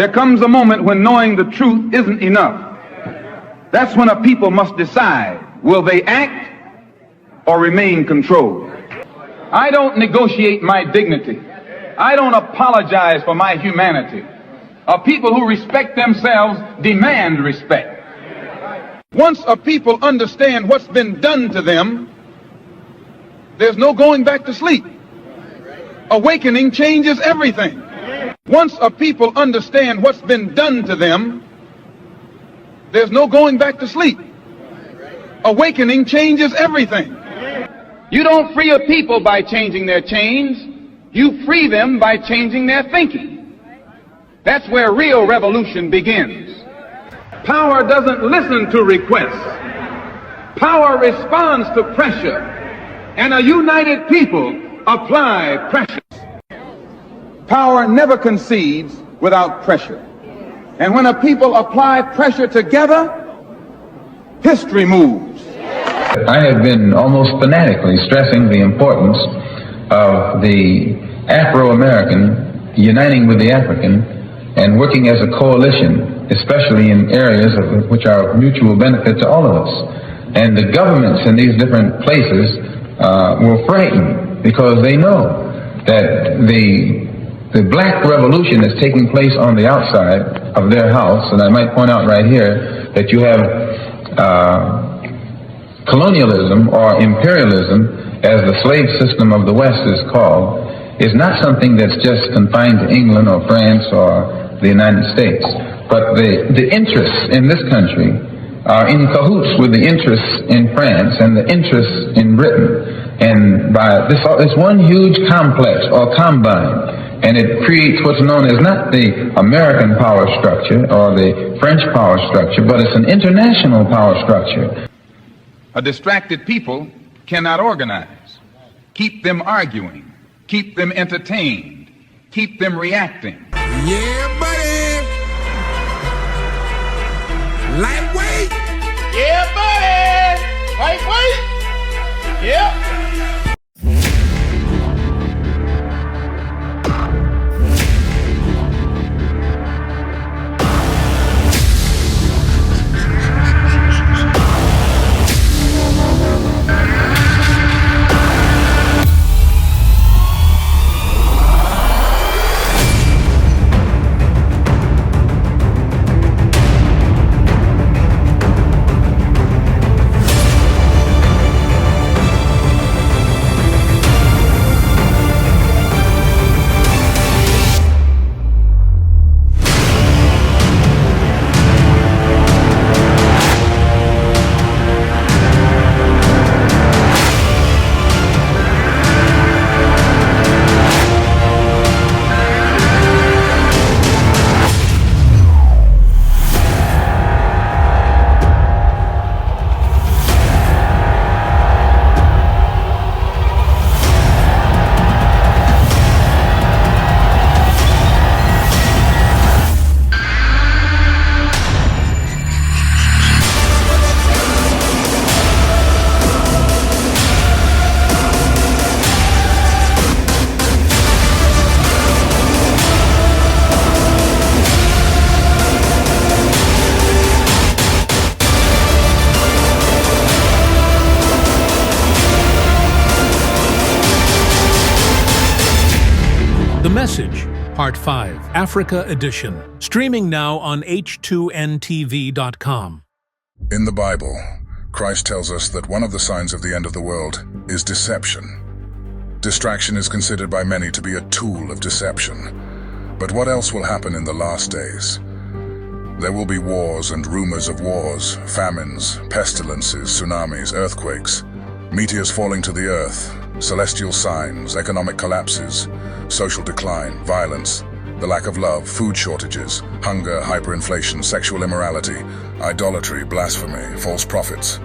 There comes a moment when knowing the truth isn't enough. That's when a people must decide, will they act or remain controlled? I don't negotiate my dignity. I don't apologize for my humanity. A people who respect themselves demand respect. Once a people understand what's been done to them, there's no going back to sleep. Awakening changes everything. Once a people understand what's been done to them, there's no going back to sleep. Awakening changes everything. You don't free a people by changing their chains. You free them by changing their thinking. That's where real revolution begins. Power doesn't listen to requests. Power responds to pressure. And a united people apply pressure. Power never concedes without pressure. And when a people apply pressure together, history moves. I have been almost fanatically stressing the importance of the Afro-American uniting with the African and working as a coalition, especially in areas which are of mutual benefit to all of us. And the governments in these different places were frightened because they know that the black revolution is taking place on the outside of their house. And I might point out right here that you have colonialism or imperialism, as the slave system of the West is called, is not something that's just confined to England or France or the United States. But the interests in this country are in cahoots with the interests in France and the interests in Britain. And by this one huge complex or combine, and it creates what's known as not the American power structure or the French power structure, but it's an international power structure. A distracted people cannot organize. Keep them arguing. Keep them entertained. Keep them reacting. Yeah, buddy. Lightweight. Yeah, buddy. Lightweight. Yeah. The Message, Part 5, Africa Edition, streaming now on h2ntv.com. In the Bible, Christ tells us that one of the signs of the end of the world is deception. Distraction is considered by many to be a tool of deception. But what else will happen in the last days? There will be wars and rumors of wars, famines, pestilences, tsunamis, earthquakes, meteors falling to the earth, celestial signs, economic collapses, social decline, violence, the lack of love, food shortages, hunger, hyperinflation, sexual immorality, idolatry, blasphemy, false prophets,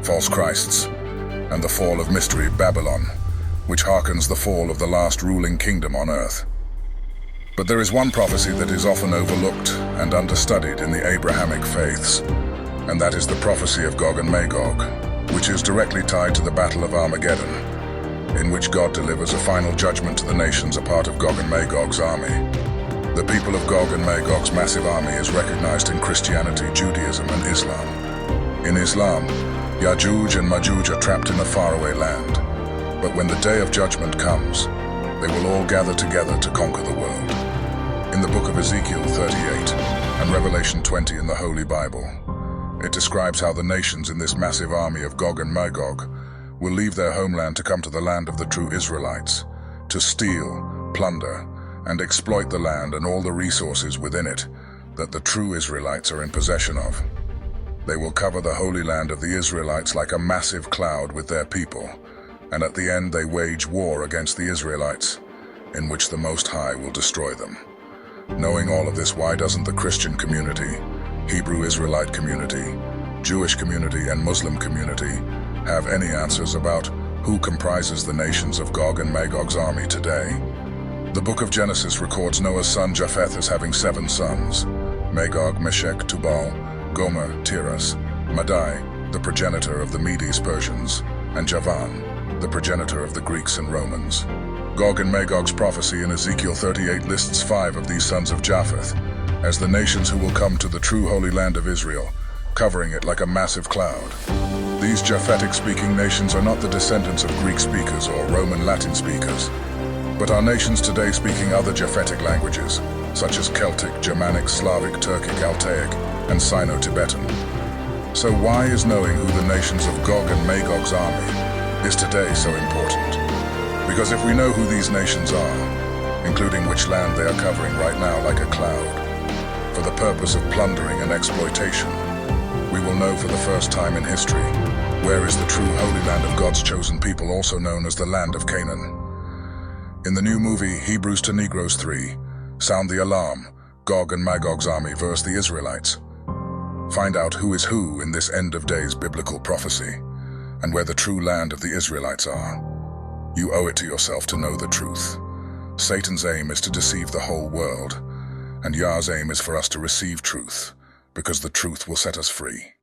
false Christs, and the fall of mystery Babylon, which hearkens the fall of the last ruling kingdom on earth. But there is one prophecy that is often overlooked and understudied in the Abrahamic faiths, and that is the prophecy of Gog and Magog, which is directly tied to the Battle of Armageddon, in which God delivers a final judgment to the nations a part of Gog and Magog's army. The people of Gog and Magog's massive army is recognized in Christianity, Judaism, and Islam. In Islam, Ya'juj and Ma'juj are trapped in a faraway land. But when the day of judgment comes, they will all gather together to conquer the world. In the book of Ezekiel 38 and Revelation 20 in the Holy Bible, it describes how the nations in this massive army of Gog and Magog will leave their homeland to come to the land of the true Israelites, to steal, plunder, and exploit the land and all the resources within it that the true Israelites are in possession of. They will cover the Holy Land of the Israelites like a massive cloud with their people, and at the end they wage war against the Israelites, in which the Most High will destroy them. Knowing all of this, why doesn't the Christian community, Hebrew Israelite community, Jewish community, and Muslim community have any answers about who comprises the nations of Gog and Magog's army today? The book of Genesis records Noah's son Japheth as having 7 sons: Magog, Meshech, Tubal, Gomer, Tiras, Madai, the progenitor of the Medes Persians, and Javan, the progenitor of the Greeks and Romans. Gog and Magog's prophecy in Ezekiel 38 lists 5 of these sons of Japheth as the nations who will come to the true Holy Land of Israel, covering it like a massive cloud. These Japhetic-speaking nations are not the descendants of Greek speakers or Roman Latin speakers, but are nations today speaking other Japhetic languages, such as Celtic, Germanic, Slavic, Turkic, Altaic, and Sino-Tibetan. So why is knowing who the nations of Gog and Magog's army is today so important? Because if we know who these nations are, including which land they are covering right now like a cloud, for the purpose of plundering and exploitation, we will know for the first time in history where is the true Holy Land of God's chosen people, also known as the Land of Canaan. In the new movie Hebrews to Negroes 3, sound the alarm, Gog and Magog's army versus the Israelites. Find out who is who in this end of days biblical prophecy, and where the true land of the Israelites are. You owe it to yourself to know the truth. Satan's aim is to deceive the whole world, and Yah's aim is for us to receive truth, because the truth will set us free.